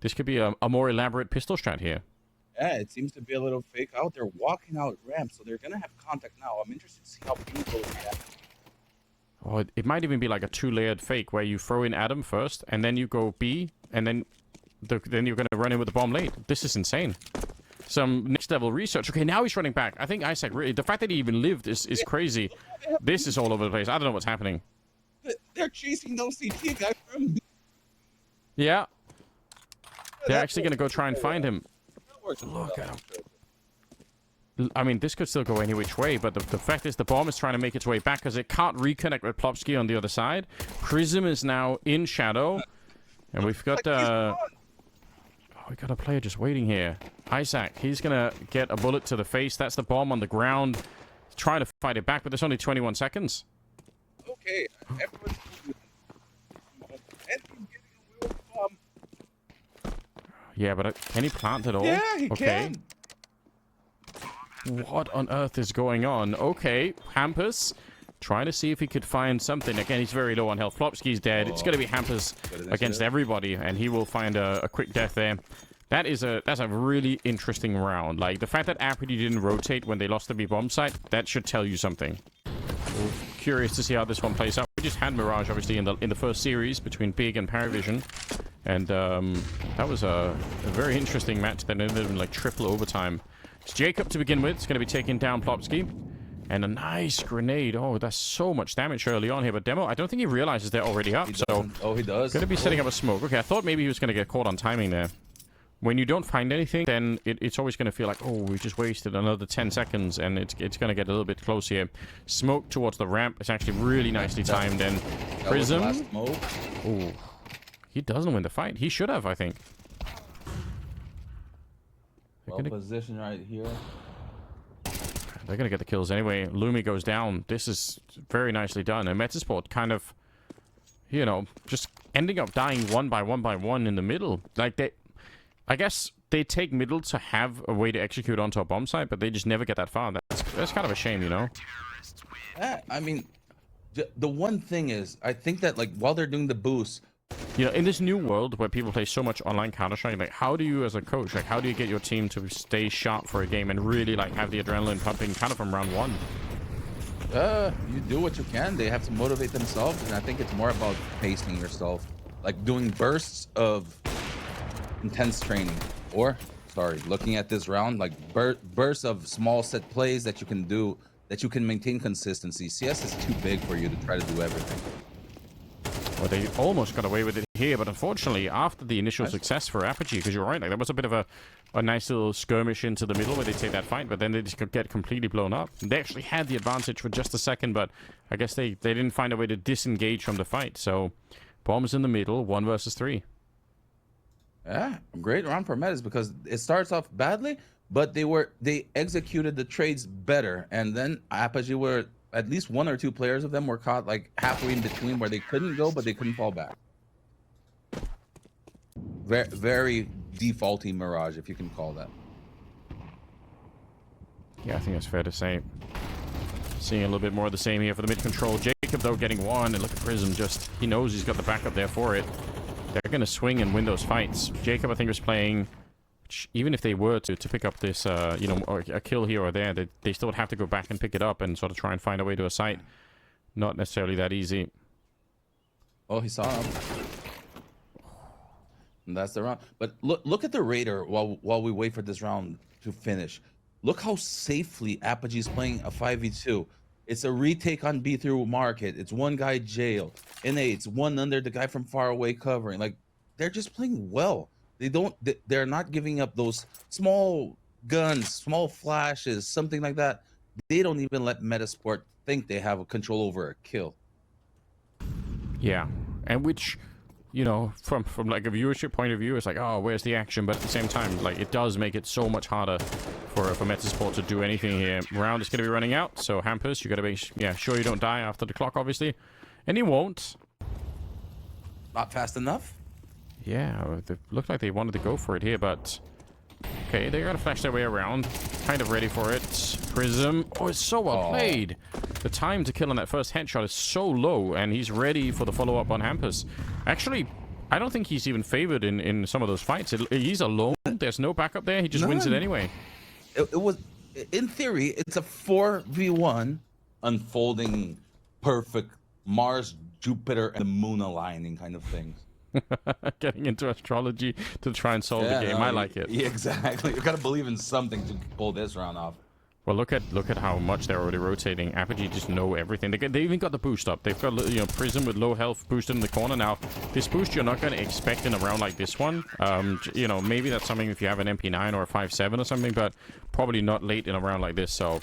This could be a more elaborate pistol strat here. Yeah, it seems to be a little fake out. They're walking out ramp, so they're gonna have contact now. I'm interested to see how people react. Oh, it might even be like a 2-layered fake where you throw in Adam first, and then you go B, and then you're gonna run in with the bomb late. This is insane. Some next level research. Okay, now he's running back. I think Isaac really, the fact that he even lived is crazy. This is all over the place. I don't know what's happening. They're chasing those CT guy from. Yeah. They're actually gonna go try and find him. Look at him. I mean, this could still go any which way, but the fact is the bomb is trying to make its way back because it can't reconnect with Plopsky on the other side. Prism is now in shadow. And we've got, we got a player just waiting here. Isaac, he's going to get a bullet to the face. That's the bomb on the ground. Trying to fight it back, but there's only 21 seconds. Okay, everyone's and he's getting away with the bomb. Yeah, but can he plant at all? Yeah, he can. What on earth is going on? Okay, Hampus trying to see if he could find something. Again, he's very low on health. Flopsky's dead. It's going to be Hampus against everybody, and he will find a quick death there. That's a really interesting round. Like, the fact that Apogee didn't rotate when they lost the B-bomb site, that should tell you something. We're curious to see how this one plays out. We just had Mirage, obviously, in the first series between Big and Paravision. And that was a very interesting match that ended in, like, triple overtime. It's Jacob to begin with. It's going to be taking down Plopsky. And a nice grenade. Oh, that's so much damage early on here. But Demo, I don't think he realizes they're already up. So, oh, he does. Going to be setting up a smoke. Okay, I thought maybe he was going to get caught on timing there. When you don't find anything, then it's always going to feel like, oh, we just wasted another 10 seconds. And it's going to get a little bit close here. Smoke towards the ramp. It's actually really nicely timed. And Prism. Oh, he doesn't win the fight. He should have, I think. Well positioned right here. They're going to get the kills anyway. Lumi goes down. This is very nicely done. And Metizport kind of, you know, just ending up dying one by one in the middle. Like, I guess they take middle to have a way to execute onto a bomb site, but they just never get that far. That's kind of a shame, you know? Yeah, I mean, the one thing is, I think that, like, while they're doing the boost, you know, in this new world where people play so much online Counter-Strike, like, how do you, as a coach, like, how do you get your team to stay sharp for a game and really, like, have the adrenaline pumping kind of from round one? You do what you can. They have to motivate themselves, and I think it's more about pacing yourself, like doing bursts of intense training, or, sorry, looking at this round, like bursts of small set plays that you can do, that you can maintain consistency. CS is too big for you to try to do everything. Well, they almost got away with it here, but unfortunately, after the initial success for Apogee, because you're right, like, that was a bit of a nice little skirmish into the middle where they take that fight, but then they just get completely blown up. They actually had the advantage for just a second, but I guess they didn't find a way to disengage from the fight. So, bombs in the middle, 1 versus 3. Yeah, great round for Metis because it starts off badly, but they executed the trades better, and then Apogee were. At least 1 or 2 players of them were caught like halfway in between where they couldn't go, but they couldn't fall back. Very, very defaulty Mirage, if you can call that. Yeah, I think that's fair to say. Seeing a little bit more of the same here for the mid control. Jacob, though, getting one, and look at Prism. Just, he knows he's got the backup there for it. They're going to swing and win those fights. Jacob, I think, was playing... Even if they were to pick up this, you know, or a kill here or there, they still would have to go back and pick it up and sort of try and find a way to a site. Not necessarily that easy. Oh, he saw him. And that's the round. But look at the Raider while we wait for this round to finish. Look how safely Apogee's playing a 5v2. It's a retake on B through market. It's one guy jail. NA, it's one under the guy from far away covering. Like, they're just playing well. They're not giving up those small guns, small flashes, something like that. They don't even let Metizport think they have a control over a kill. Yeah, and which, you know, from like a viewership point of view, it's like, oh, where's the action? But at the same time, like, it does make it so much harder for Metizport to do anything here. Round is going to be running out, so Hampus, you got to be sure you don't die after the clock, obviously, and he won't. Not fast enough. Yeah, they looked like they wanted to go for it here, but... Okay, they gotta flash their way around. Kind of ready for it. Prism. Oh, it's so well played. The time to kill on that first headshot is so low, and he's ready for the follow-up on Hampus. Actually, I don't think he's even favored in some of those fights. He's alone. There's no backup there. He just wins it anyway. It was, in theory, it's a 4v1 unfolding perfect Mars, Jupiter, and the moon aligning kind of thing. Getting into astrology to try and solve the game. I like it. Yeah, exactly. You gotta believe in something to pull this round off. Well, look at how much they're already rotating. Apogee just know everything. They even got the boost up. They've got, you know, Prism with low health boosted in the corner. Now, this boost you're not going to expect in a round like this one. You know, maybe that's something if you have an MP9 or a 5.7 or something, but probably not late in a round like this. So,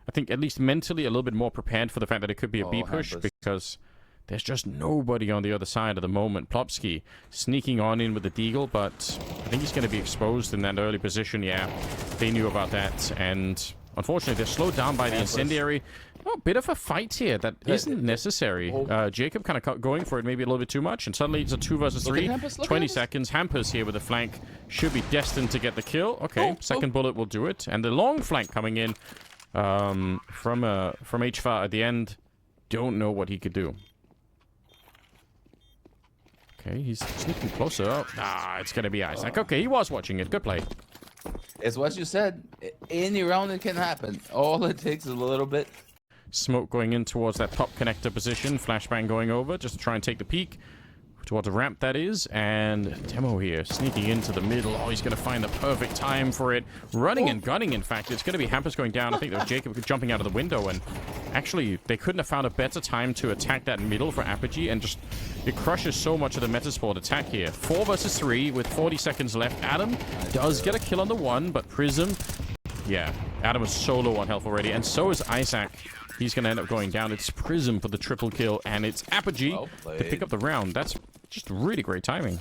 I think at least mentally a little bit more prepared for the fact that it could be a B push because there's just nobody on the other side at the moment. Plopsky sneaking on in with the Deagle, but I think he's going to be exposed in that early position. Yeah, they knew about that, and unfortunately, they're slowed down by the incendiary. Oh, bit of a fight here that isn't necessary. Jacob kind of going for it maybe a little bit too much, and suddenly it's a 2 versus 3. 20 seconds. Hampers here with the flank should be destined to get the kill. Okay, second bullet will do it, and the long flank coming in from HFA at the end. Don't know what he could do. Okay, he's sneaking closer. Ah, it's gonna be Isaac. Okay, he was watching it. Good play. It's what you said. Any round it can happen. All it takes is a little bit. Smoke going in towards that top connector position. Flashbang going over just to try and take the peak. Towards a ramp, that is. And Demo here, sneaking into the middle. Oh, he's going to find the perfect time for it. Running and gunning, in fact. It's going to be Hampers going down. I think there was Jacob jumping out of the window. And actually, they couldn't have found a better time to attack that middle for Apogee. And just, it crushes so much of the Metizport attack here. 4 versus 3 with 40 seconds left. Adam does get a kill on the 1, but Prism... Yeah, Adam is so low on health already. And so is Isaac. He's going to end up going down. It's Prism for the triple kill, and it's Apogee to pick up the round. That's just really great timing.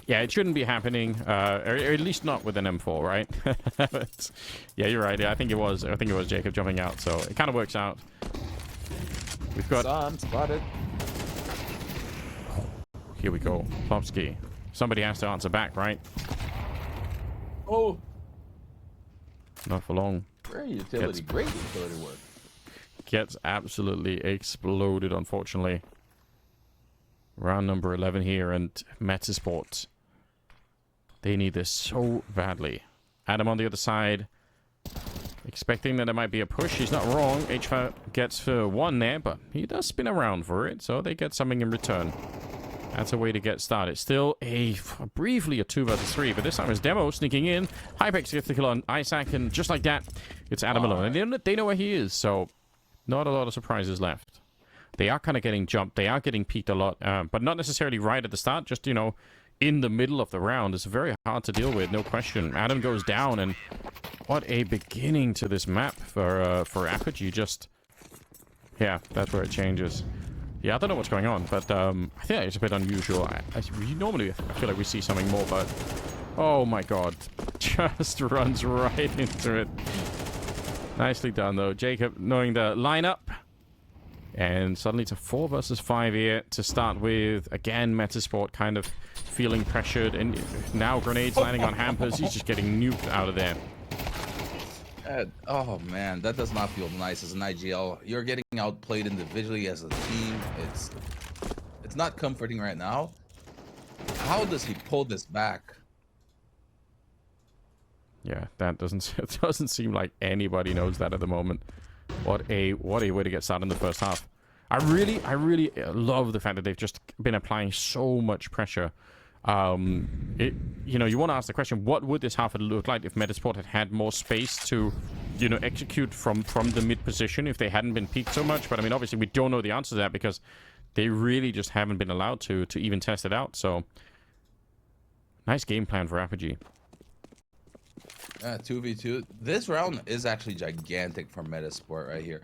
Yeah, it shouldn't be happening, or at least not with an M4, right? But, yeah, you're right. Yeah, I think it was Jacob jumping out, so it kind of works out. We've got... Sun spotted. Here we go. Plopsky. Somebody has to answer back, right? Oh. Not for long. Great utility. Great utility work. Gets absolutely exploded, unfortunately. Round number 11 here, and Metizport. They need this so badly. Adam on the other side. Expecting that there might be a push. He's not wrong. HVA gets for 1 there, but he does spin around for it, so they get something in return. That's a way to get started. Still briefly a 2 versus 3, but this time it's Demo sneaking in. Hypex gets the kill on Isaac, and just like that, it's Adam alone. And they know where he is, so not a lot of surprises left. They are kind of getting jumped. They are getting peeked a lot, but not necessarily right at the start. Just, you know, in the middle of the round. It's very hard to deal with, no question. Adam goes down, and what a beginning to this map for Apogee. Just, yeah, that's where it changes. Yeah, I don't know what's going on, but I think it's a bit unusual. Normally, I feel like we see something more, but... Oh my god. Just runs right into it. Nicely done, though. Jacob knowing the lineup. And suddenly it's a 4 versus 5 here to start with. Again, Metizport kind of feeling pressured. And now grenades landing on Hampers. He's just getting nuked out of there. Oh man, that does not feel nice as an IGL. You're getting outplayed individually as a team. It's not comforting right now. How does he pull this back? Yeah, that it doesn't seem like anybody knows that at the moment. What a way to get started in the first half. I really love the fact that they've just been applying so much pressure. You know, you want to ask the question, what would this half look like if Metizport had more space to, you know, execute from the mid position if they hadn't been peaked so much? But I mean, obviously we don't know the answer to that because they really just haven't been allowed to even test it out. So nice game plan for Apogee. 2v2. This round is actually gigantic for Metizport right here.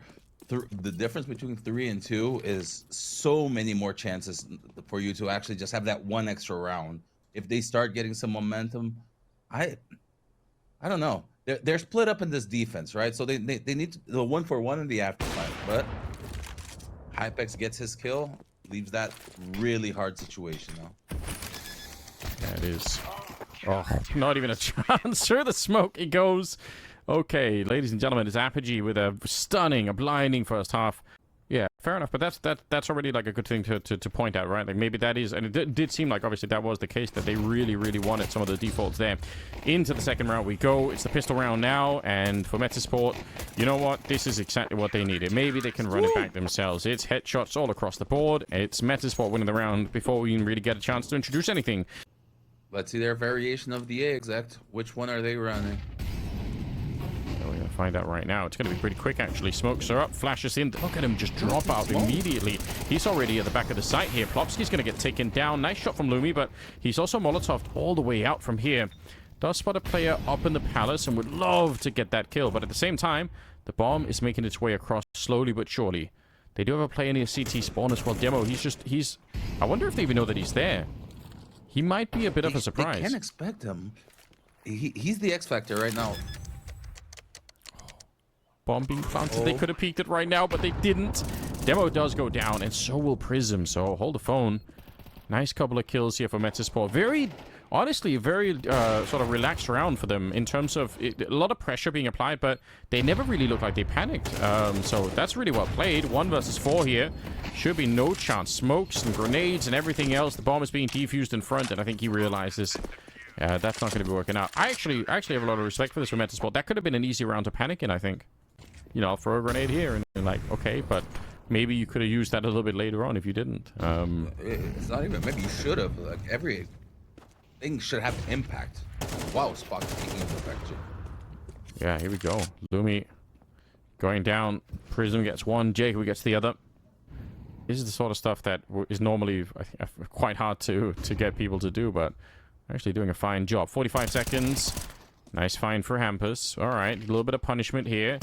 The difference between 3 and 2 is so many more chances for you to actually just have that 1 extra round. If they start getting some momentum, I don't know. They're split up in this defense, right? So they need the 1-for-1 in the afterfight. But Hypex gets his kill, leaves that really hard situation now. Yeah, it is. Oh, not even a chance. Through the smoke he goes. Okay, ladies and gentlemen, it's Apogee with a blinding first half. Yeah, Fair enough, but that's already like a good thing to point out, right? Like maybe that is, and it did seem like obviously that was the case, that they really wanted some of the defaults there. Into the second round we go. It's the pistol round now, and for Metizport, you know what? This is exactly what they needed. Maybe they can run it back themselves. It's headshots all across the board. It's Metizport winning the round before we even really get a chance to introduce anything. Let's see their variation of the A exact. Which one are they running? We're going to find out right now. It's going to be pretty quick, actually. Smokes are up, flashes in. Look at him just drop out immediately. He's already at the back of the site here. Plopsky's going to get taken down. Nice shot from Lumi, but he's also Molotoved all the way out from here. Does spot a player up in the palace and would love to get that kill, but at the same time, the bomb is making its way across slowly but surely. They do have a player near CT spawn as well. Demo, he's... I wonder if they even know that he's there. He might be a bit of a surprise. They can't expect him. He's the X Factor right now. Bomb being planted. They could have peeked it right now, but they didn't. Demo does go down, and so will Prism. So hold the phone. Nice couple of kills here for Metizport. Very, honestly, very sort of relaxed round for them in terms of a lot of pressure being applied, but they never really looked like they panicked. So that's really well played. 1 versus 4 here. Should be no chance. Smokes and grenades and everything else. The bomb is being defused in front, and I think he realizes that's not going to be working out. I actually have a lot of respect for this for Metizport. That could have been an easy round to panic in, I think. You know, I'll throw a grenade here and like, okay, but maybe you could have used that a little bit later on if you didn't. It's not even, maybe you should have. Like, every thing should have impact. Wow, Spock taking perfection. Yeah, here we go. Lumi going down. Prism gets one. Jacob gets the other. This is the sort of stuff that is normally quite hard to get people to do, but actually doing a fine job. 45 seconds. Nice find for Hampus. All right, a little bit of punishment here.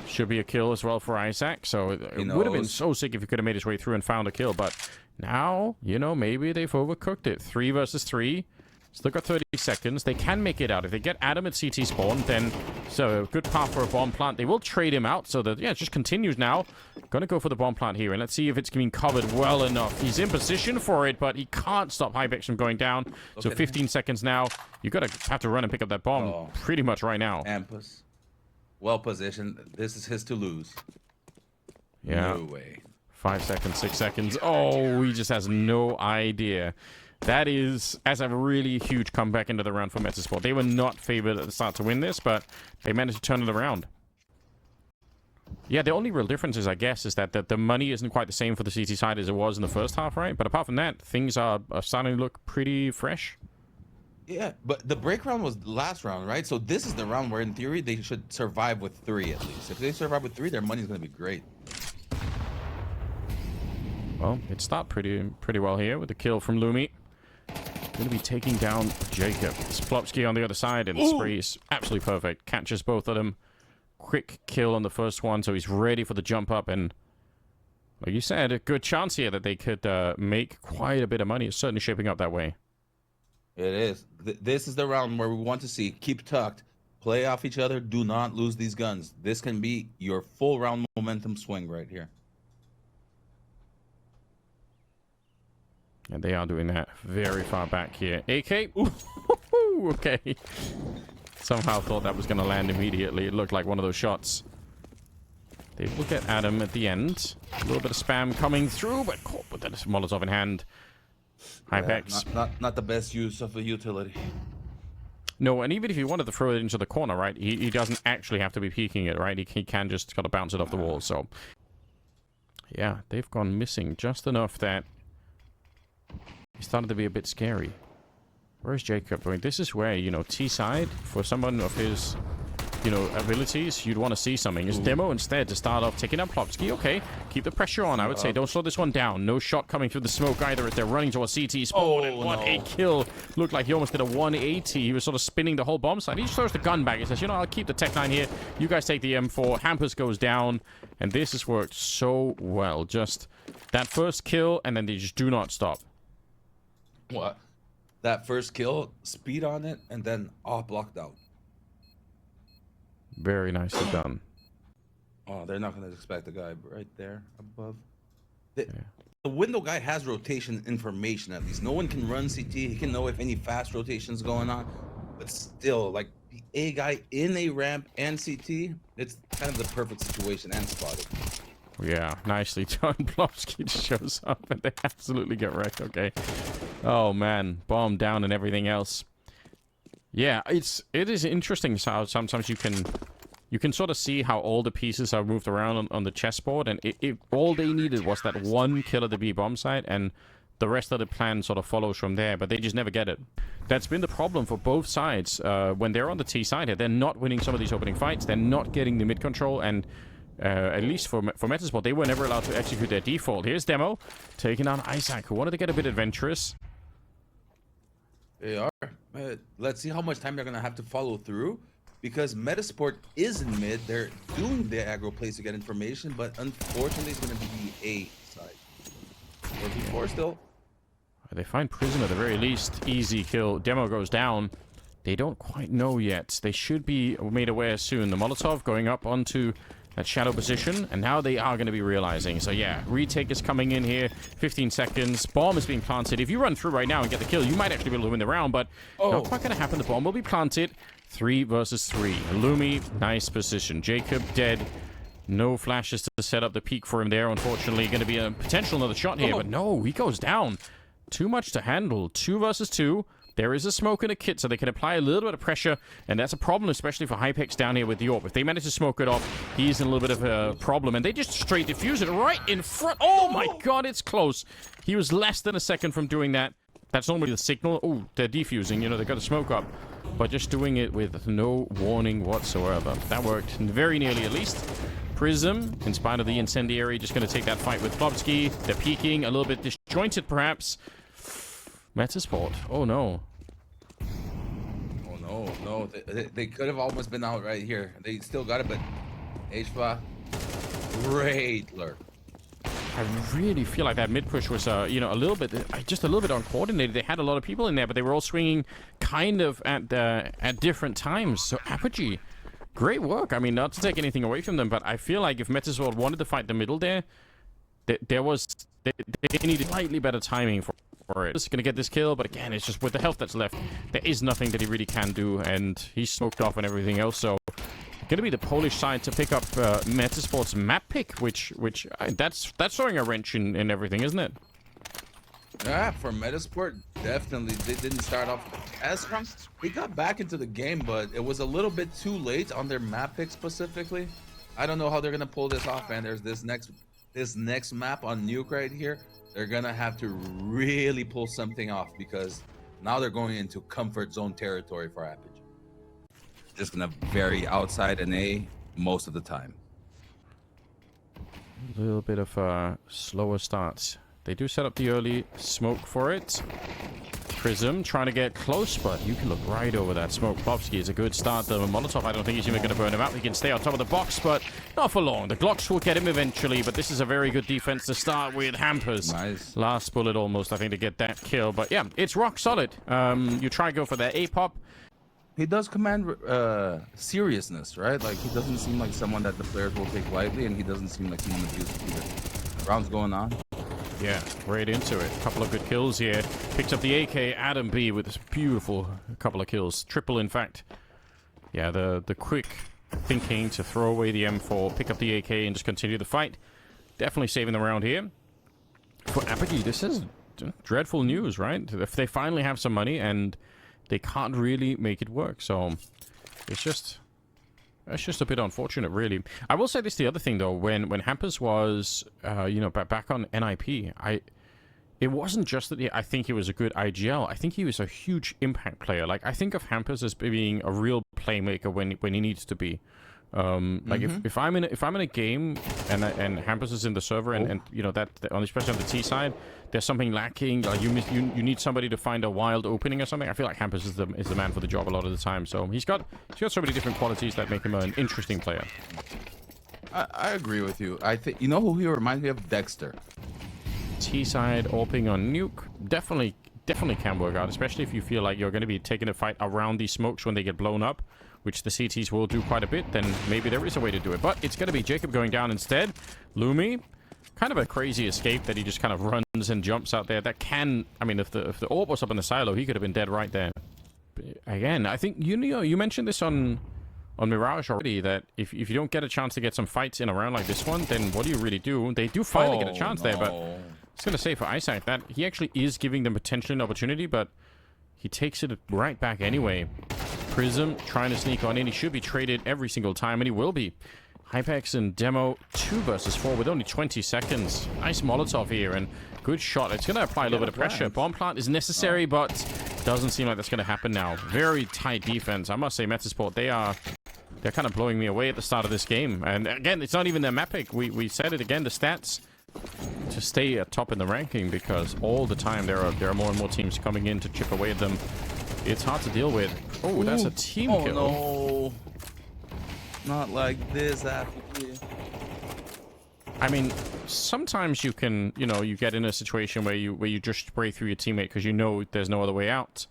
Should be a kill as well for Isaac. So it would have been so sick if he could have made his way through and found a kill. But now, you know, maybe they've overcooked it. 3 versus 3. Still got 30 seconds. They can make it out. If they get Adam at CT spawn, then so good path for a bomb plant. They will trade him out so that, yeah, it just continues now. Gonna go for the bomb plant here, and let's see if it's being covered well enough. He's in position for it, but he can't stop Hybex from going down. So 15 seconds now. You have to run and pick up that bomb pretty much right now. Ampus. Well positioned. This is his to lose. Yeah. No way. 5 seconds, 6 seconds. Oh, he just has no idea. That is, as a really huge comeback into the round for Metizport. They were not favored at the start to win this, but they managed to turn it around. Yeah, the only real difference is, I guess, is that the money isn't quite the same for the CT side as it was in the first half, right? But apart from that, things are starting to look pretty fresh. Yeah, but the break round was the last round, right? So this is the round where, in theory, they should survive with 3 at least. If they survive with 3, their money's going to be great. Well, it started pretty well here with the kill from Lumi. Going to be taking down Jacob. Splopsky on the other side, and Spree is absolutely perfect. Catches both of them. Quick kill on the first one, so he's ready for the jump up. And like you said, a good chance here that they could make quite a bit of money. It's certainly shaping up that way. It is. This is the round where we want to see keep tucked, play off each other, do not lose these guns. This can be your full round momentum swing right here. And they are doing that very far back here. AK. Okay. Somehow thought that was going to land immediately. It looked like one of those shots. They will get Adam at the end. A little bit of spam coming through, but caught with that Molotov in hand. Hypex. Yeah, not the best use of a utility. No, and even if you wanted to throw it into the corner, right, he doesn't actually have to be peeking it, right? He can just kind of bounce it off the wall. So, yeah, they've gone missing just enough that he started to be a bit scary. Where's Jacob? I mean, this is where, you know, T-side, for someone of his, you know, abilities, you'd want to see something. Is Demo instead to start off taking up Plopsky. Okay, keep the pressure on, I would say. Don't slow this one down. No shot coming through the smoke either as they're running towards CT spawn. And what a kill. Looked like he almost did a 180. He was sort of spinning the whole bomb site. He just throws the gun back. He says, you know, I'll keep the Tech 9 here. You guys take the M4. Hampus goes down. And this has worked so well. Just that first kill, and then they just do not stop. What? That first kill, speed on it, and then blocked out. Very nicely done. Oh, they're not going to expect the guy right there above. The window guy has rotation information at least. No one can run CT. He can know if any fast rotation's going on. But still, like, the A guy in a ramp and CT, it's kind of the perfect situation and spotted. Yeah, nicely done. Plopsky just shows up and they absolutely get wrecked. Okay. Oh, man. Bomb down and everything else. Yeah, it is interesting how sometimes you can sort of see how all the pieces are moved around on the chessboard, and all they needed was that one kill at the B bomb site, and the rest of the plan sort of follows from there, but they just never get it. That's been the problem for both sides. When they're on the T side here, they're not winning some of these opening fights, they're not getting the mid control, and at least for Metizport, they were never allowed to execute their default. Here's Demo, taking on Isaac, who wanted to get a bit adventurous. They are. Let's see how much time they're going to have to follow through, because Metizport is in mid. They're doing the aggro plays to get information, but unfortunately it's going to be the A side. Or before still. They find Prism at the very least. Easy kill. Demo goes down. They don't quite know yet. They should be made aware soon. The Molotov going up onto that shadow position, and now they are going to be realizing. So yeah, retake is coming in here. 15 seconds. Bomb is being planted. If you run through right now and get the kill, you might actually be able to win the round, but not quite going to happen. The bomb will be planted. 3 versus 3. Lumi, nice position. Jacob dead. No flashes to set up the peak for him there. Unfortunately, going to be a potential another shot here, but no, he goes down. Too much to handle. 2 versus 2. There is a smoke and a kit, so they can apply a little bit of pressure, and that's a problem, especially for Hypex down here with the AWP. If they manage to smoke it off, he's in a little bit of a problem, and they just straight defuse it right in front. Oh my god, it's close. He was less than a second from doing that. That's normally the signal. Oh, they're defusing, you know, they got to smoke up. But just doing it with no warning whatsoever. That worked very nearly, at least. Prism, in spite of the incendiary, just going to take that fight with Plopsky. They're peeking, a little bit disjointed, perhaps. Metizport. Oh, no. Oh, no, no. They could have almost been out right here. They still got it, but HVA, great lurk. I really feel like that mid push was, you know, just a little bit uncoordinated. They had a lot of people in there, but they were all swinging kind of at different times. So Apogee, great work. I mean, not to take anything away from them, but I feel like if Metizport wanted to fight the middle there, they needed slightly better timing for it. Just gonna get this kill, but again, it's just with the health that's left, there is nothing that he really can do, and he's smoked off and everything else. So gonna be the Polish side to pick up Metisport's map pick, which that's throwing a wrench in everything, isn't it? Yeah, for Metizport, definitely. They didn't start off as strong. They got back into the game, but it was a little bit too late on their map pick specifically. I don't know how they're gonna pull this off, man. There's this next map on Nuke right here. They're gonna have to really pull something off, because now they're going into comfort zone territory for Apogee. Just gonna vary outside an A most of the time. A little bit of a slower start. They do set up the early smoke for it. Prism trying to get close, but you can look right over that smoke. Plopsky is a good start. The Molotov, I don't think he's even going to burn him out. He can stay on top of the box, but not for long. The Glocks will get him eventually, but this is a very good defense to start with. Hampers. Nice. Last bullet almost, I think, to get that kill. But yeah, it's rock solid. You try to go for that A-pop. He does command seriousness, right? Like, he doesn't seem like someone that the players will take lightly, and he doesn't seem like someone abusive either. Rounds going on. Yeah, right into it. A couple of good kills here. Picks up the AK, Adam B with this beautiful couple of kills. Triple, in fact. Yeah, the quick thinking to throw away the M4, pick up the AK, and just continue the fight. Definitely saving the round here. For Apogee, this is dreadful news, right? If they finally have some money and they can't really make it work. So it's just a bit unfortunate, really. I will say this, the other thing, though, when Hampers was, you know, back on NIP, it wasn't just that I think he was a good IGL. I think he was a huge impact player. Like, I think of Hampers as being a real playmaker when he needs to be. Like if I'm in a game and Hampers is in the server and you know that especially on the T side, there's something lacking. Like you need somebody to find a wild opening or something. I feel like Hampers is the man for the job a lot of the time. So he's got so many different qualities that make him an interesting player. I agree with you. I think, you know who he reminds me of? Dexter. T side AWPing on Nuke definitely can work out, especially if you feel like you're going to be taking a fight around these smokes when they get blown up, which the CTs will do quite a bit. Then maybe there is a way to do it, but it's going to be Jacob going down instead. Lumi, kind of a crazy escape that he just kind of runs and jumps out there. That can, I mean, if the AWP was up in the silo, he could have been dead right there. But again, I think you mentioned this on on Mirage already that if you don't get a chance to get some fights in a round like this one, then what do you really do? They do finally get a chance there, but I was going to say for Isaac that he actually is giving them potentially an opportunity, but he takes it right back anyway. Prism trying to sneak on in. He should be traded every single time, and he will be. Hypex and Demo 2 versus 4 with only 20 seconds. Nice Molotov here, and good shot. It's going to apply a little bit of pressure. Bomb plant is necessary, but doesn't seem like that's going to happen now. Very tight defense. I must say, Metizport, they're kind of blowing me away at the start of this game. And again, it's not even their map pick. We said it again, the stats to stay at top in the ranking, because all the time there are more and more teams coming in to chip away at them. It's hard to deal with. Oh, that's a team kill. No. Not like this, Apogee. I mean, sometimes you can, you get in a situation where you just spray through your teammate because you know there's no other way out.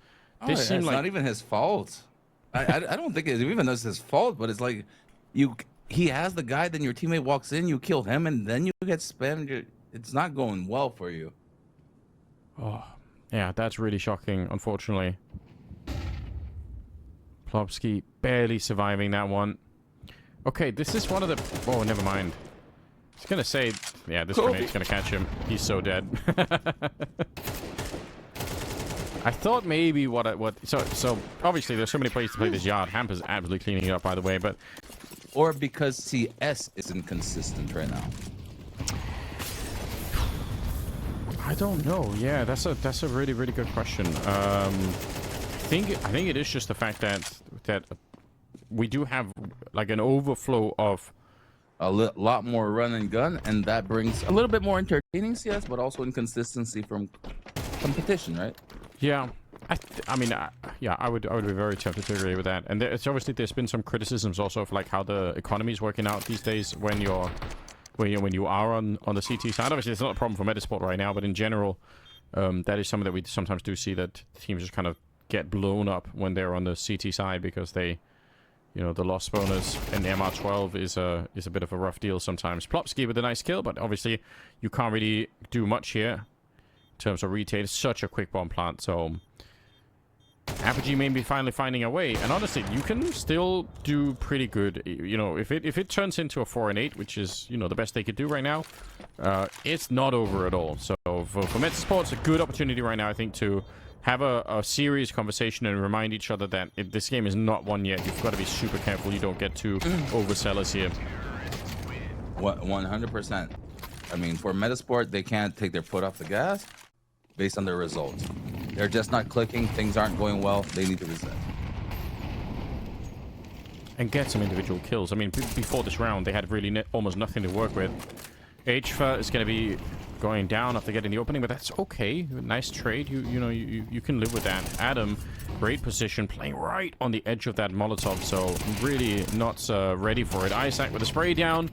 This seems like not even his fault. I don't think it even is his fault, but it's like he has the guy, then your teammate walks in, you kill him, and then you get spammed. It's not going well for you. Oh, yeah, that's really shocking, unfortunately. Plopsky barely surviving that one. Okay, this is one of the... Oh, never mind. I was going to say... Yeah, this grenade's going to catch him. He's so dead. I thought maybe So, obviously, there's so many places to play this yard. Hamper's absolutely cleaning it up, by the way, but... Or because CS isn't consistent right now. I don't know. Yeah, that's a really, really good question. I think it is just the fact that we do have like an overflow of a lot more run and gun, and that brings a little bit more entertaining CS, but also inconsistency from competition, right? Yeah, I mean, yeah, I would be very tempted to agree with that. And it's obviously there's been some criticisms also of like how the economy is working out these days when you are on the CT side. Obviously, it's not a problem for Metizport right now, but in general, that is something that we sometimes do see, that teams just kind of get blown up when they're on the CT side because they. The loss bonus in the MR12 is a bit of a rough deal sometimes. Plopsky with a nice kill, but obviously you can't really do much here in terms of retail. It's such a quick bomb plant, so Apogee may be finally finding a way. And honestly, you can still do pretty good. If it turns into a 4 and 8, which is the best they could do right now, it's not over at all. So for Metizport, it's a good opportunity right now, I think, to have a serious conversation and remind each other that this game is not won yet. You've got to be super careful you don't get too overzealous here. 100%. I mean, for Metizport, they can't take their foot off the gas based on their results. They're just not clicking. Things aren't going well. They need to reset. And get some individual kills. I mean, before this round, they had really almost nothing to work with. HFA is going to be going down after getting the opening, but that's okay. Nice trade. You can live with that. Adam, great position, playing right on the edge of that Molotov, so really not ready for it. Isaac with a spray down,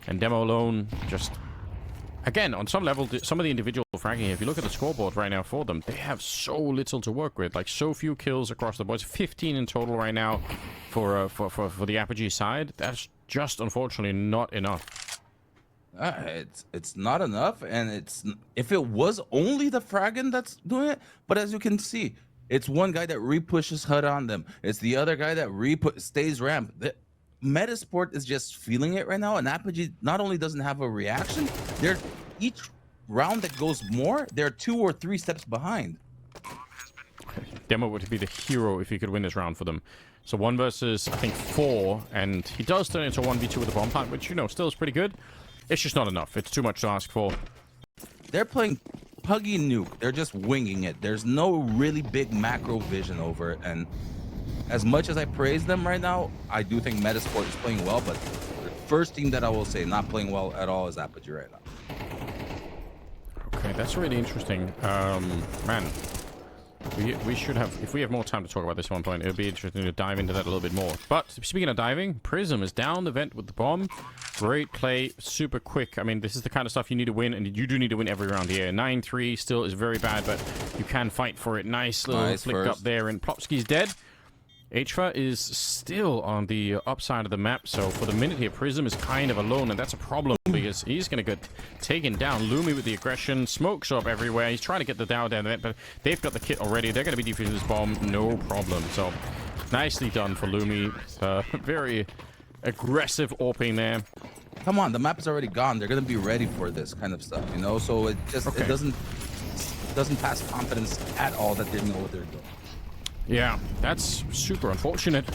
and Demo alone. Just again, on some level, some of the individual fragging here, if you look at the scoreboard right now for them, they have so little to work with. Like, so few kills across the board. 15 in total right now for the Apogee side. That's just unfortunately not enough. It's not enough, and if it was only the fragging that's doing it, but as you can see, it's one guy that repushes HUD on them. It's the other guy that stays ramp. The Metizport is just feeling it right now, and Apogee not only doesn't have a reaction, each round that goes more, they're 2 or 3 steps behind. Demo would be the hero if he could win this round for them. So 1 versus, I think, 4, and he does turn into 1v2 with the bomb plant, which, still is pretty good. It's just not enough. It's too much to ask for. They're playing Apogee Nuke. They're just winging it. There's no really big macro vision over it. And as much as I praise them right now, I do think Metizport is playing well. But the first team that I will say not playing well at all is Apogee right now. Okay, that's really interesting. Man, we should have... If we have more time to talk about this at one point, it would be interesting to dive into that a little bit more. But speaking of diving, Prism is down the vent with the bomb. Great play, super quick. I mean, this is the kind of stuff you need to win, and you do need to win every round here. 9-3 still is very bad, but you can fight for it. Nice little flick up there, and Plopsky's dead. HFA is still on the upside of the map, so for the minute here, Prism is kind of alone, and that's a problem because he's going to get taken down. Lumi with the aggression, smokes up everywhere. He's trying to get the down there, but they've got the kit already. They're going to be defusing this bomb, no problem. So Nicely done for Lumi. Very aggressive AWPing there. Come on, the map is already gone. They're gonna be ready for this kind of stuff, you know. So it just it doesn't pass confidence at all that they know what they're doing. Yeah, that's super unfortunate,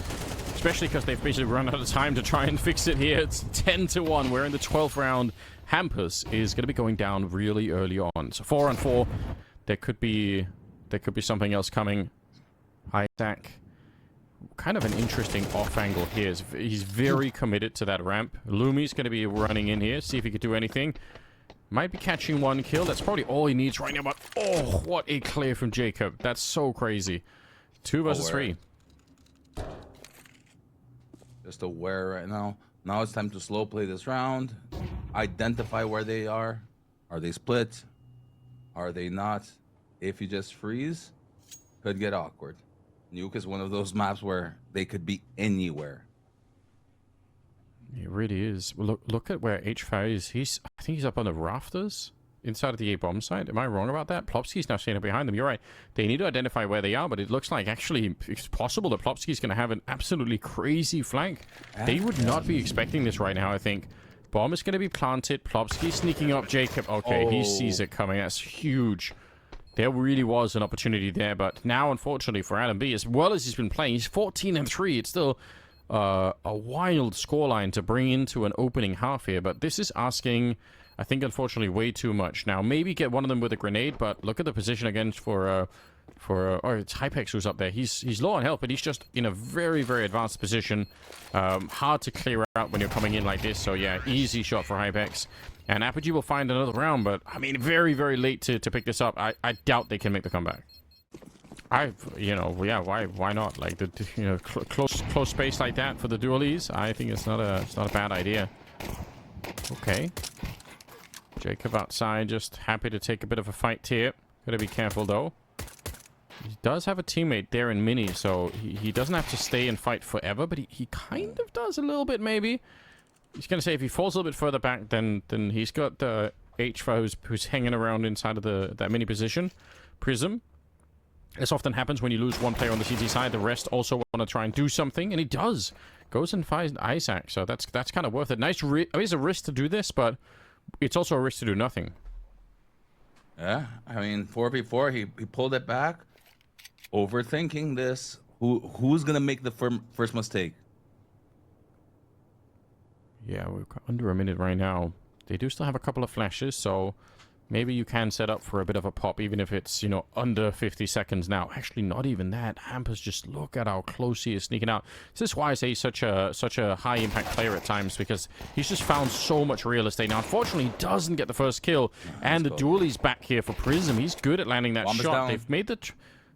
especially because they've basically run out of time to try and fix it here. It's 10-1. We're in the 12th round. Hampus is going to be going down really early on. So 4-on-4. There could be something else coming. Isaac, kind of an interesting off angle here. He's very committed to that ramp. Lumi's going to be running in here, see if he could do anything. Might be catching one kill. That's probably all he needs right now. But oh, what a clear from Jacob. That's so crazy. 2 versus 3. Just aware right now. Now it's time to slow play this round. Identify where they are. Are they split? Are they not? If you just freeze, could get awkward. Nuke is one of those maps where they could be anywhere. It really is. Well, look at where H5 is. I think he's up on the rafters inside of the A bomb site. Am I wrong about that? Plopsky's now standing behind them. You're right. They need to identify where they are, but it looks like actually it's possible that Plopsky's going to have an absolutely crazy flank. They would not be expecting this right now, I think. Bomb is going to be planted. Plopsky sneaking up Jacob. Okay, he sees it coming. That's huge. There really was an opportunity there, but now, unfortunately, for Adam B, as well as he's been playing, he's 14-3. It's still a wild scoreline to bring into an opening half here, but this is asking, I think, unfortunately, way too much. Now, maybe get one of them with a grenade, but look at the position again for it's Hypex who's up there. He's low on health, but he's just in a very, very advanced position. Hard to clear out when you're coming in like this, so yeah, easy shot for Hypex. And Apogee will find another round, but I mean, very, very late to pick this up. I doubt they can make the comeback. Why not? Like close space like that for the dualies, I think it's not a bad idea. Okay, Jacob outside, just happy to take a bit of a fight here. Gotta be careful though. He does have a teammate there in Mini, so he doesn't have to stay and fight forever, but he kind of does a little bit maybe. He's going to say if he falls a little bit further back, then he's got H4 who's hanging around inside of that mini position. Prism. This often happens when you lose one player on the CT side. The rest also want to try and do something, and he does. Goes and finds Isaac, so that's kind of worth it. I mean, it's a risk to do this, but it's also a risk to do nothing. Yeah, I mean, 4v4, he pulled it back. Overthinking this. Who's going to make the first mistake? Yeah, we're under a minute right now. They do still have a couple of flashes, so maybe you can set up for a bit of a pop, even if it's, under 50 seconds now. Actually, not even that. Hampus, just look at how close he is sneaking out. This is why I say he's such a high-impact player at times, because he's just found so much real estate. Now, unfortunately, he doesn't get the first kill, and the dualie's back here for Prism. He's good at landing that shot. They've made the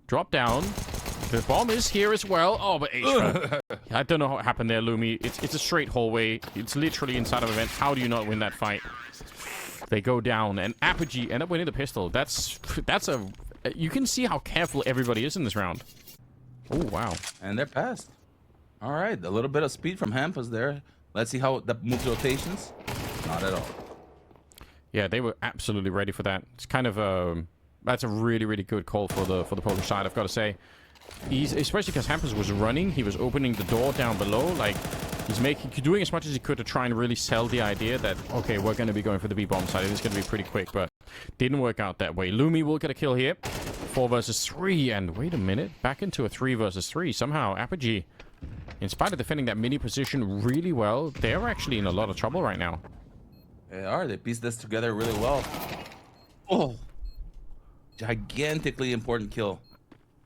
drop down. The bomb is here as well. Oh, but I don't know what happened there, Lumi. It's a straight hallway. It's literally inside of a vent. How do you not win that fight? They go down, and Apogee end up winning the pistol. That's you can see how careful everybody is in this round. Oh, wow. And they're passed. All right, a little bit of speed from Hampus there. Let's see how that moves rotations. Not at all. Yeah, they were absolutely ready for that. It's kind of that's a really, really good call for the Polish side, I've got to say. Especially because Hampus was running, he was opening the door down below. Like, he's doing as much as he could to try and really sell the idea that, okay, we're going to be going for the B-bomb side. It's going to be pretty quick, but didn't work out that way. Lumi will get a kill here. 4 versus 3, and wait a minute, back into a 3 versus 3. Somehow, Apogee, in spite of defending that mini position really well, they're actually in a lot of trouble right now. They are. They pieced this together really well. Oh, gigantically important kill.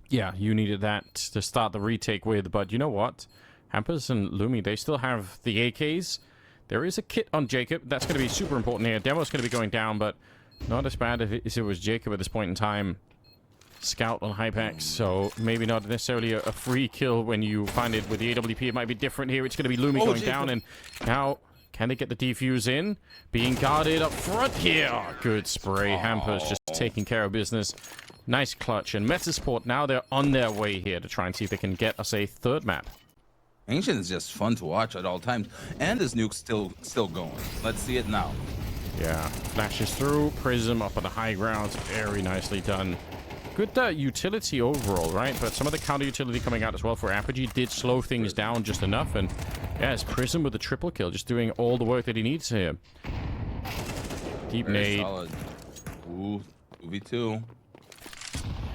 Yeah, you needed that to start the retake with, but you know what? Hampus and Lumi, they still have the AKs. There is a kit on Jacob. That's going to be super important here. Demo's going to be going down, but not as bad as it was Jacob at this point in time. Scout on Hypex, so maybe not necessarily a free kill when you find it with the AWP. It might be different here. It's going to be Lumi going down, and now can they get the defuse in? Being guarded up front here. Oh, good spray. Hampus just taking care of business. Nice clutch. And Metizport, now they're on their way here to try and see if they can get us a third map. Ancient is just fun to watch at all times. And his nuke's still going. Let's see it now. Yeah. Flashes through. Prism up on the high ground. Very nicely done. good utility overall, right? But some of the counter utility coming out as well for Apogee did slow things down just enough. And yeah, it's Prism with the triple kill, just doing all the work that he needs here. Deep nade. Solid. Ooh, 2v2.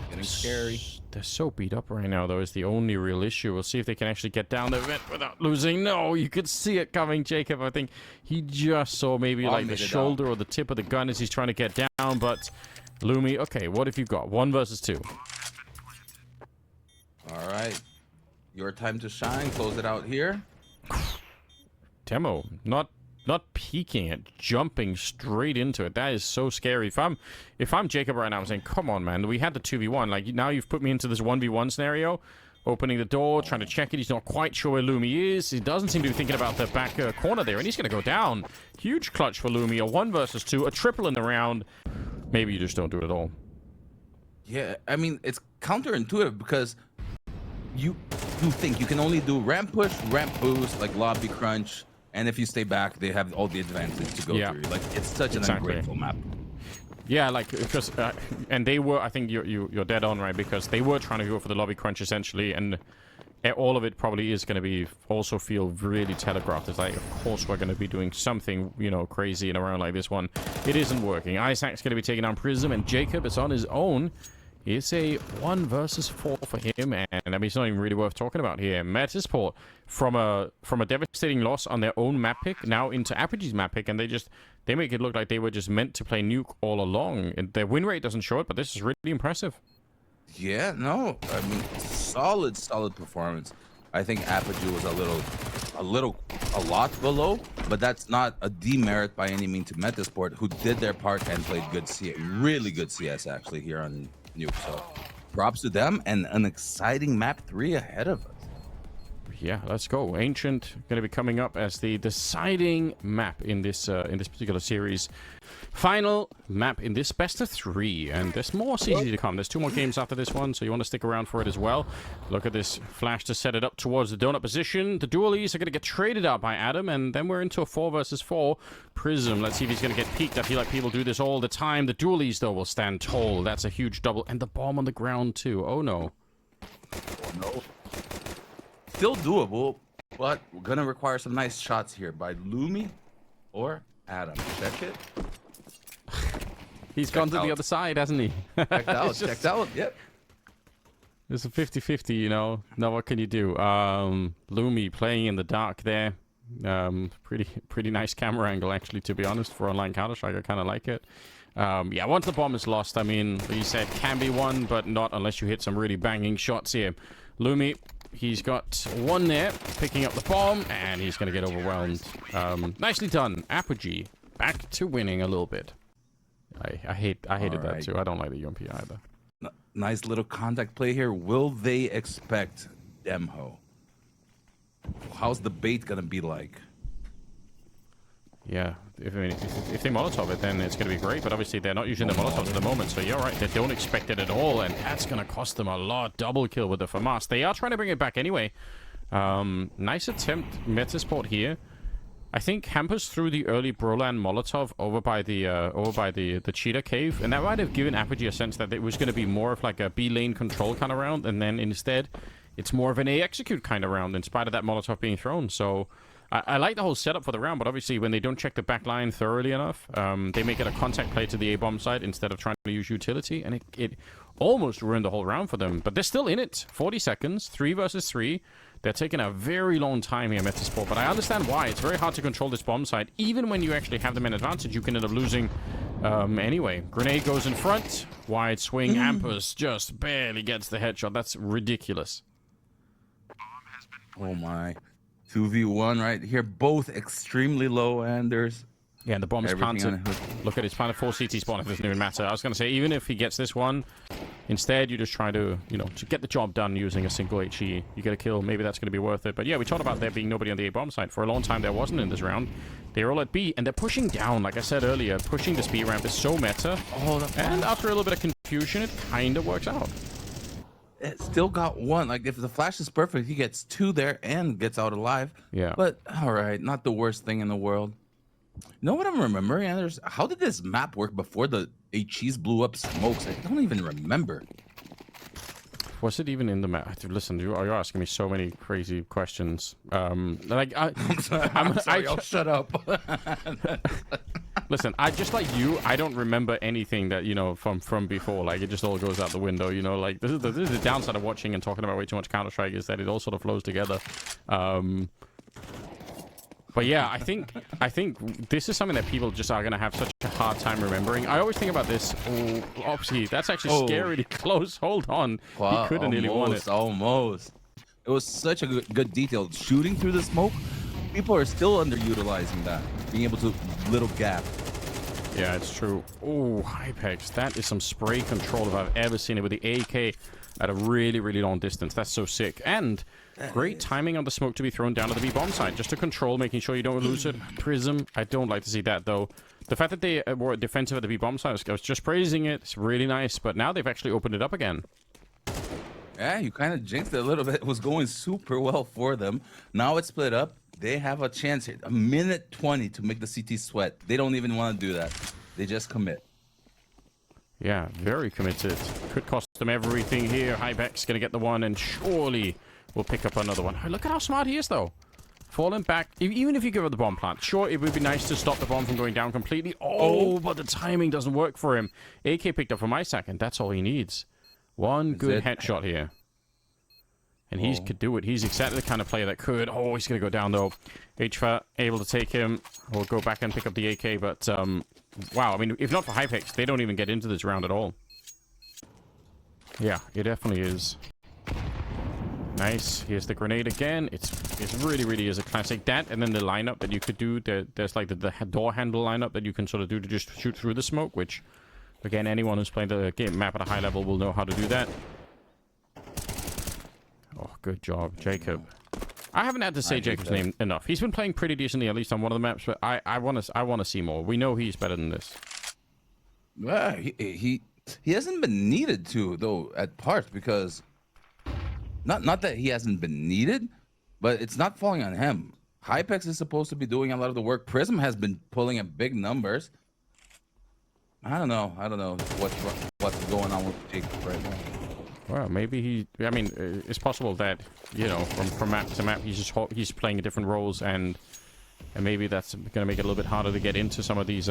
Getting scary. They're so beat up right now, though, is the only real issue. We'll see if they can actually get down the vent without losing. No, you could see it coming, Jacob. I think he just saw maybe like the shoulder or the tip of the gun as he's trying to get down, but Lumi, okay, what have you got? 1 versus 2. All right. Your time to shine. Close it out here. Demo, not peeking it, jumping straight into it. That is so scary. If I'm Jacob right now, I'm saying, come on, man. We had the 2v1. Like, now you've put me into this 1v1 scenario. Opening the door, trying to check it. He's not quite sure where Lumi is. He doesn't seem to be thinking about the back corner there, and he's going to go down. Huge clutch for Lumi. A 1 versus 2, a triple in the round. Maybe you just don't do it at all. Yeah, I mean, it's counterintuitive because you think you can only do ramp push, ramp boost, like lobby crunch, and if you stay back, they have all the advantage to go through. Like, it's such an ungrateful map. Yeah, like, because, and they were, I think you're dead on, right? Because they were trying to go for the lobby crunch, essentially, and all of it probably is going to be, also feel really telegraphed. It's like, of course we're going to be doing something, you know, crazy in a round like this one. It isn't working. Isaac's going to be taking down Prism, and Jacob is on his own. It's a 1 versus 4 for him, and I mean, it's not even really worth talking about here. Metizport, from a devastating loss on their own map pick, now into Apogee's map pick, and they make it look like they were just meant to play Nuke all along. And their win rate doesn't show it, but this is really impressive. Yeah, no, I mean, solid performance. I think Apogee was a lot below, but that's not a demerit by any means to Metizport, who did their part and played good CS, really good CS actually here on Nuke. So props to them, and an exciting map 3 ahead of us. Yeah, let's go. Ancient going to be coming up as the deciding map in this particular series. Final map in this best of 3, and there's more CCT to come. There's 2 more games after this one, so you want to stick around for it as well. Look at this flash to set it up towards the donut position. The dualies are going to get traded out by Adam, and then we're into a 4 versus 4. Prism, let's see if he's going to get peeked. I feel like people do this all the time. The dualies, though, will stand tall. That's a huge double, and the bomb on the ground, too. Oh, no. Oh, no. Still doable, but we're gonna require some nice shots here by Lumi or Adam. Check it. He's gone to the other side, hasn't he? Checked out. Checked out. Yep. It's a 50-50, you know. Now what can you do? Lumi playing in the dark there. Pretty nice camera angle, actually, to be honest, for online Counter-Strike. I kind of like it. Yeah, once the bomb is lost, I mean, like you said, can be won, but not unless you hit some really banging shots here. Lumi, he's got 1 there, picking up the bomb, and he's going to get overwhelmed. Nicely done. Apogee, back to winning a little bit. I hated that too. I don't like the UMP either. Nice little contact play here. Will they expect Demho? How's the bait going to be like? Yeah, if they Molotov it, then it's going to be great, but obviously they're not using the Molotovs at the moment, so you're right, they don't expect it at all, and that's going to cost them a lot. Double kill with the FAMAS. They are trying to bring it back anyway. Nice attempt, Metizport here. I think Hampers threw the early Brolan Molotov over by the Cheetah Cave, and that might have given Apogee a sense that it was going to be more of like a B lane control kind of round, and then instead it's more of an A execute kind of round in spite of that Molotov being thrown. So I like the whole setup for the round, but obviously when they don't check the back line thoroughly enough, they make it a contact play to the A-bomb side instead of trying to use utility, and it almost ruined the whole round for them. But they're still in it. 40 seconds, 3 versus 3. They're taking a very long time here, Metizport, but I understand why. It's very hard to control this bomb side. Even when you actually have them in advantage, you can end up losing anyway. Grenade goes in front. Wide swing. Ampus just barely gets the headshot. That's ridiculous. Oh, my. 2v1 right here, both extremely low, and there's yeah, and the bomb is planted. Look at it, it's planted 4 CT spawn. It doesn't even matter. I was going to say, even if he gets this one, instead you just try to, you know, to get the job done using a single HE. You get a kill, maybe that's going to be worth it. But yeah, we talked about there being nobody on the A-bomb side. For a long time, there wasn't in this round. They're all at B, and they're pushing down. Like I said earlier, pushing this B ramp is so meta. And after a little bit of confusion, it kind of works out. It still got 1. Like, if the flash is perfect, he gets 2 there and gets out alive. Yeah. But all right, not the worst thing in the world. You know what I'm remembering, Anders? How did this map work before the HEs blew up smokes? I don't even remember. Was it even in the map? Listen, you're asking me so many crazy questions. Like I'm sorry, I'll shut up. Listen, I just like you. I don't remember anything that from before. Like it just all goes out the window. Like this is the downside of watching and talking about way too much Counter-Strike is that it all sort of flows together. But yeah, I think this is something that people just are gonna have such a hard time remembering. I always think about this. Oh, Opsy, that's actually scarily close. Hold on, Wow, he could have nearly won it. Almost. It was such a good detail. Shooting through the smoke, people are still underutilizing that. Being able to little gap. Yeah, it's true. Oh, Hypex, that is some spray control if I've ever seen it with the AK at a really, really long distance. That's so sick. And great timing on the smoke to be thrown down to the B bomb side, just to control, making sure you don't lose it. Prism, I don't like to see that though. The fact that they were defensive at the B bomb side, I was just praising it. It's really nice, but now they've actually opened it up again. Yeah, you kind of jinxed it a little bit. It was going super well for them. Now it's split up. They have a chance here. 1:20 to make the CT sweat. They don't even want to do that. They just commit. Yeah, very committed. Could cost them everything here. Hypex gonna get the one, and surely we'll pick up another one. Look at how smart he is, though. Falling back. Even if you give up the bomb plant, sure, it would be nice to stop the bomb from going down completely. Oh, but the timing doesn't work for him. AK picked up for my second. That's all he needs. One good headshot here. And he could do it. He's exactly the kind of player that could. Oh, he's going to go down, though. HFA able to take him. We'll go back and pick up the AK, but... wow, I mean, if not for Hypex, they don't even get into this round at all. Yeah, it definitely is. Nice. Here's the grenade again. It's really, really is a classic. That, and then the lineup that you could do. There's like the door handle lineup that you can sort of do to just shoot through the smoke, which, again, anyone who's playing the game map at a high level will know how to do that. Oh, good job, Jacob. I haven't had to say Jacob's name enough. He's been playing pretty decently, at least on one of the maps, but I want to see more. We know he's better than this. Well, he hasn't been needed to, though, at parts, because not that he hasn't been needed, but it's not falling on him. Hypex is supposed to be doing a lot of the work. Prism has been pulling at big numbers. I don't know what's going on with Jacob right now. Well, maybe I mean, it's possible that, from map to map, he's playing different roles, and maybe that's going to make it a little bit harder to get into some of these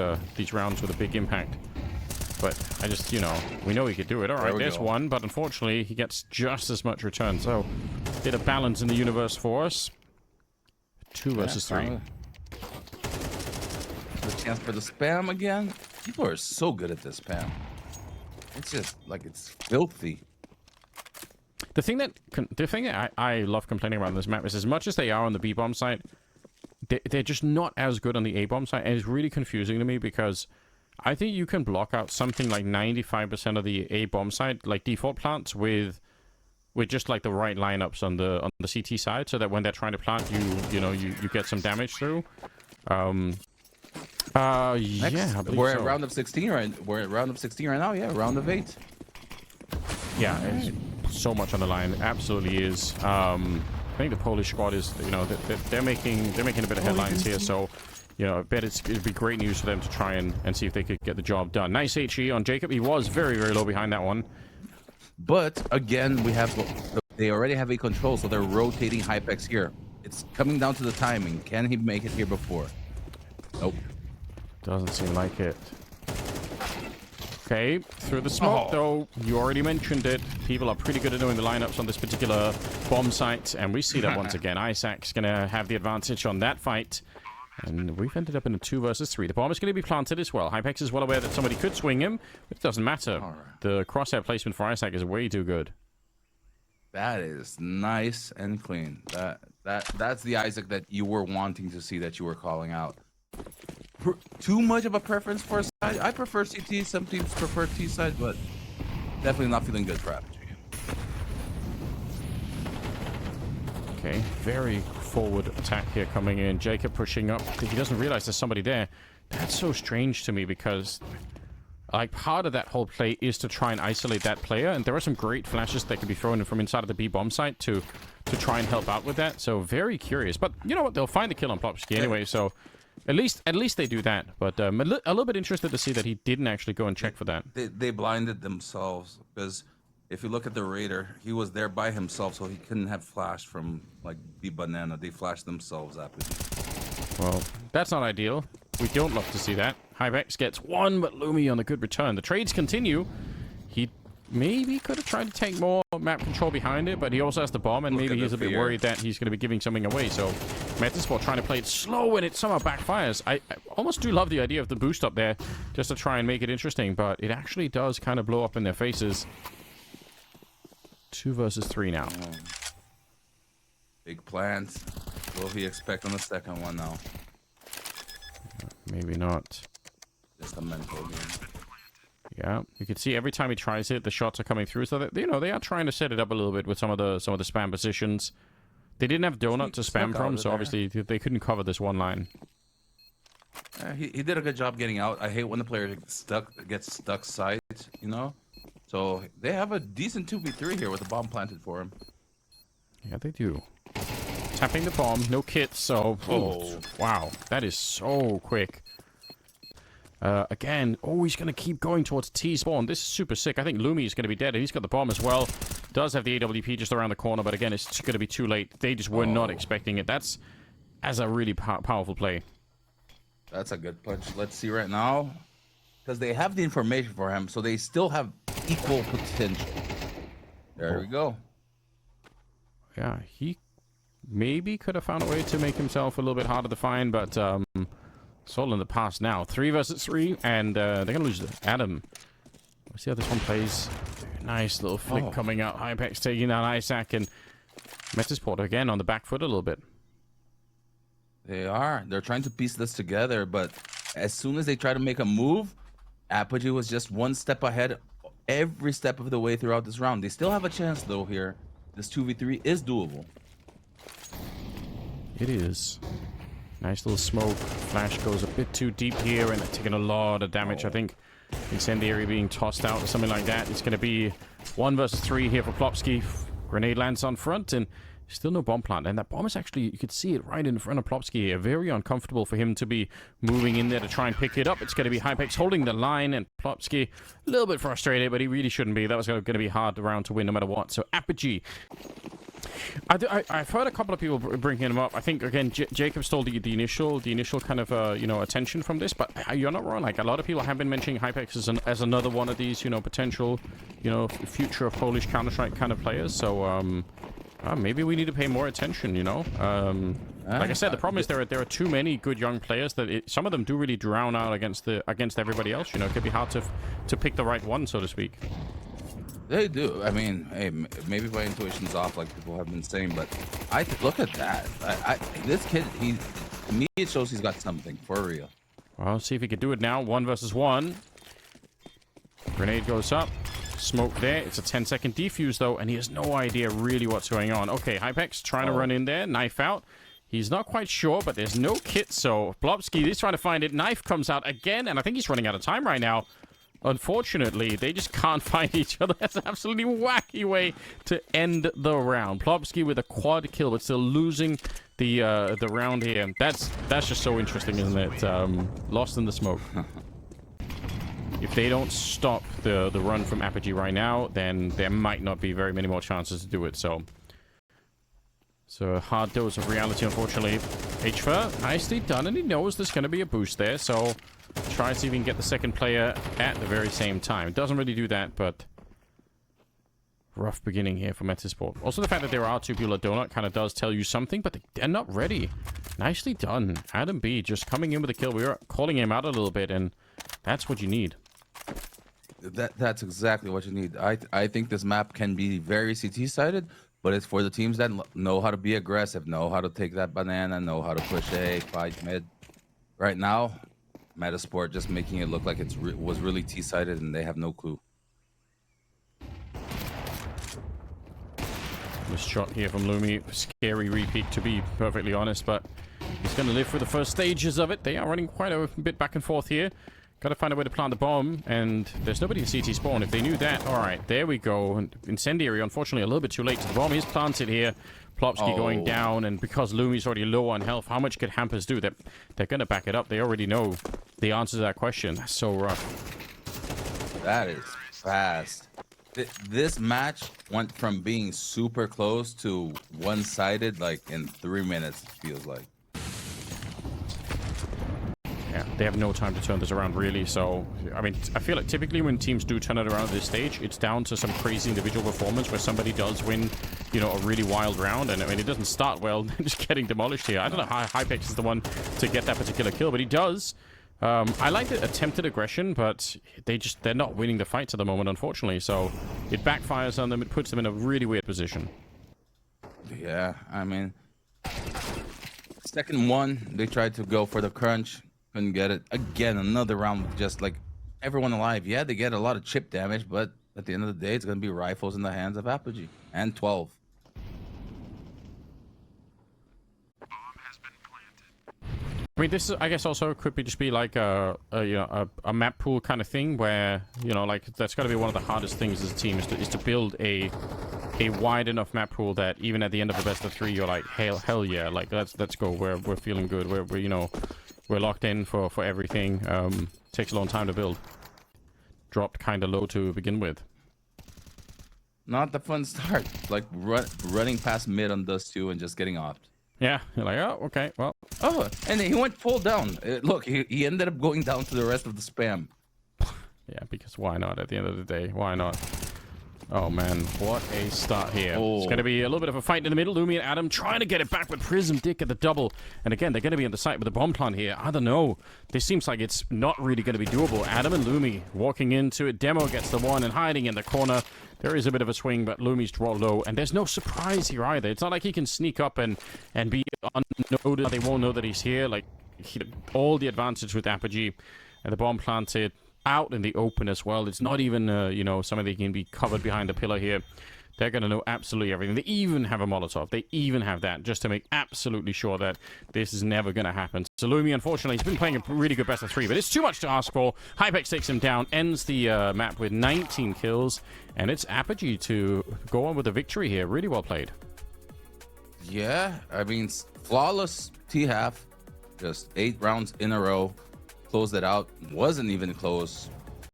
rounds with a big impact. But I just, we know he could do it. All right, there's one, but unfortunately, he gets just as much return. So, bit of balance in the universe for us. 2 versus 3. The chance for the spam again. People are so good at this spam. It's just like it's filthy. The thing that I love complaining about on this map is, as much as they are on the B bomb side, they're just not as good on the A bomb side, and it's really confusing to me because I think you can block out something like 95% of the A bomb side, like default plants, with just like the right lineups on the CT side, so that when they're trying to plant, you get some damage through. Yeah, I believe we're at so. round of 16 right. We're at round of 16 right now. Yeah, round of 8. Yeah, it's so much on the line. It absolutely is. I think the Polish squad is, they're making a bit of headlines here. So, I bet it'd be great news for them to try and see if they could get the job done. Nice HE on Jacob. He was very, very low behind that one. But again, they already have a control, so they're rotating Hypex here. It's coming down to the timing. Can he make it here before? Nope. Doesn't seem like it. Okay, through the smoke, though. You already mentioned it. People are pretty good at doing the lineups on this particular bomb site, and we see that once again. Isaac's going to have the advantage on that fight, and we've ended up in a 2 versus 3. The bomb is going to be planted as well. Hypex is well aware that somebody could swing him, but it doesn't matter. Right. The crosshair placement for Isaac is way too good. That is nice and clean. That's the Isaac that you were wanting to see, that you were calling out. Too much of a preference for a side. I prefer CT. Some teams prefer T side, but definitely not feeling good for Apogee. Okay, very forward attack here coming in. Jacob pushing up. He doesn't realize there's somebody there. That's so strange to me because, like, part of that whole play is to try and isolate that player, and there are some great flashes that can be thrown in from inside of the B bomb site to try and help out with that. So very curious, but you know what? They'll find the kill on Plopsky anyway. So. At least they do that, but a little bit interested to see that he didn't actually go and check for that. They blinded themselves because if you look at the Raider, he was there by himself, so he couldn't have flashed from like the banana. They flashed themselves Apogee. Well, that's not ideal. We don't love to see that. Hypex gets one, but Lumi on a good return. The trades continue. He maybe could have tried to take more map control behind it, but he also has the bomb, and maybe he's a bit worried that he's going to be giving something away. So Metizport trying to play it slow, and it somehow backfires. I almost do love the idea of the boost up there, just to try and make it interesting, but it actually does kind of blow up in their faces. 2 versus 3 now. Big plans. What will he expect on the second one now? Maybe not. Just a mental game. Yeah, you can see every time he tries it, the shots are coming through. So that, you know, they are trying to set it up a little bit with some of the spam positions. They didn't have donut to spam from, so obviously they couldn't cover this one line. He did a good job getting out. I hate when the player gets stuck side, you know. So they have a decent 2v3 here with the bomb planted for him. Yeah, they do. Tapping the bomb, no kits, so... Oh, wow, that is so quick. Again, he's going to keep going towards T-spawn. This is super sick. I think Lumi is going to be dead, and he's got the bomb as well. Does have the AWP just around the corner, but again, it's going to be too late. They just were not expecting it. That's a really powerful play. That's a good punch. Let's see right now. Because they have the information for him, so they still have equal potential. There we go. Yeah, he maybe could have found a way to make himself a little bit harder to find, but it's all in the past now. 3 versus 3, and they're going to lose Adam. Let's see how this one plays. Nice little flick coming out. Hypex taking out Isaac, and Metizport again on the back foot a little bit. They are. They're trying to piece this together, but as soon as they try to make a move, Apogee was just one step ahead every step of the way throughout this round. They still have a chance, though, here. This 2v3 is doable. It is. Nice little smoke. Flash goes a bit too deep here, and they're taking a lot of damage. I think Incendiary being tossed out or something like that. It's going to be 1 versus 3 here for Plopsky. Grenade lands on front, and still no bomb plant. And that bomb is actually, you could see it right in front of Plopsky here. Very uncomfortable for him to be moving in there to try and pick it up. It's going to be Hypex holding the line, and Plopsky a little bit frustrated, but he really shouldn't be. That was going to be a hard round to win no matter what. So Apogee. I've heard a couple of people bringing him up. I think, again, Jacob stole the initial kind of, attention from this, but you're not wrong. Like, a lot of people have been mentioning Hypex as another one of these, potential, future of Polish Counter-Strike kind of players. So, maybe we need to pay more attention, Like I said, the problem is there are too many good young players that some of them do really drown out against everybody else. It could be hard to pick the right one, so to speak. They do. I mean, hey, maybe my intuition's off, like people have been saying, but look at that. This kid, to me, it shows he's got something for real. Well, let's see if he can do it now. 1 versus 1. Grenade goes up. Smoke there. It's a 10-second defuse, though, and he has no idea really what's going on. Okay, Hypex trying to run in there. Knife out. He's not quite sure, but there's no kit, so Plopsky is trying to find it. Knife comes out again, and I think he's running out of time right now. Unfortunately, they just can't find each other. That's an absolutely wacky way to end the round. Plopsky with a quad kill, but still losing the round here. That's just so interesting, isn't it? Lost in the smoke. If they don't stop the run from Apogee right now, then there might not be very many more chances to do it. So a hard dose of reality, unfortunately. HFA, nicely done, and he knows there's going to be a boost there, so try to see if he can get the second player at the very same time. It doesn't really do that, but rough beginning here for Metizport. Also, the fact that there are 2 people at Donut kind of does tell you something, but they're not ready. Nicely done. Adam B just coming in with a kill. We were calling him out a little bit, and that's what you need. That's exactly what you need. I think this map can be very CT-sided, but it's for the teams that know how to be aggressive, know how to take that banana, know how to push A, fight mid. Right now, Metizport just making it look like it was really T-sided, and they have no clue. This shot here from Lumi, scary repeat to be perfectly honest, but he's going to live through the first stages of it. They are running quite a bit back and forth here. Got to find a way to plant the bomb, and there's nobody in CT spawn. If they knew that, all right, there we go. Incendiary, unfortunately, a little bit too late. The bomb is planted here. Plopsky going down, and because Lumi's already low on health, how much could Hampers do? They're going to back it up. They already know the answer to that question. That's so rough. That is fast. This match went from being super close to one-sided like in 3 minutes, it feels like. Yeah, they have no time to turn this around, really. So, I mean, I feel like typically when teams do turn it around at this stage, it's down to some crazy individual performance where somebody does win, you know, a really wild round. And, I mean, it doesn't start well, just getting demolished here. I don't know how Hypex is the one to get that particular kill, but he does. I like the attempted aggression, but they're not winning the fights at the moment, unfortunately. So, it backfires on them. It puts them in a really weird position. Yeah, I mean, second one, they tried to go for the crunch. Couldn't get it. Again, another round with just like everyone alive. Yeah, they get a lot of chip damage, but at the end of the day, it's going to be rifles in the hands of Apogee. And 12. I mean, this is, I guess, also could be just be like a map pool kind of thing where, you know, like that's got to be one of the hardest things as a team is to build a wide enough map pool that even at the end of the best of 3, you're like, hell yeah, like let's go. We're feeling good. We're you know, we're locked in for everything. Takes a long time to build. Dropped kind of low to begin with. Not the fun start. Like running past mid on Dust 2 and just getting offed. Yeah, you're like, oh, okay, well. Oh, and he went full down. Look, he ended up going down to the rest of the spam. Yeah, because why not? At the end of the day, why not? Oh, man, what a start here. Oh. It's going to be a little bit of a fight in the middle. Lumi and Adam trying to get it back with Prism Dick at the double. And again, they're going to be on the site with the bomb plant here. I don't know. This seems like it's not really going to be doable. Adam and Lumi walking into it. Demo gets the one and hiding in the corner. There is a bit of a swing, but Lumi's draw low. And there's no surprise here either. It's not like he can sneak up and be unnoticed. They won't know that he's here. Like, all the advantage with Apogee. And the bomb planted out in the open as well. It's not even, you know, somebody can be covered behind the pillar here. They're going to know absolutely everything. They even have a Molotov. They even have that just to make absolutely sure that this is never going to happen. So Lumi, unfortunately, he's been playing a really good best of 3, but it's too much to ask for. Hypex takes him down, ends the map with 19 kills, and it's Apogee to go on with the victory here. Really well played. Yeah, I mean, flawless T-half. Just 8 rounds in a row. Closed it out. Wasn't even close.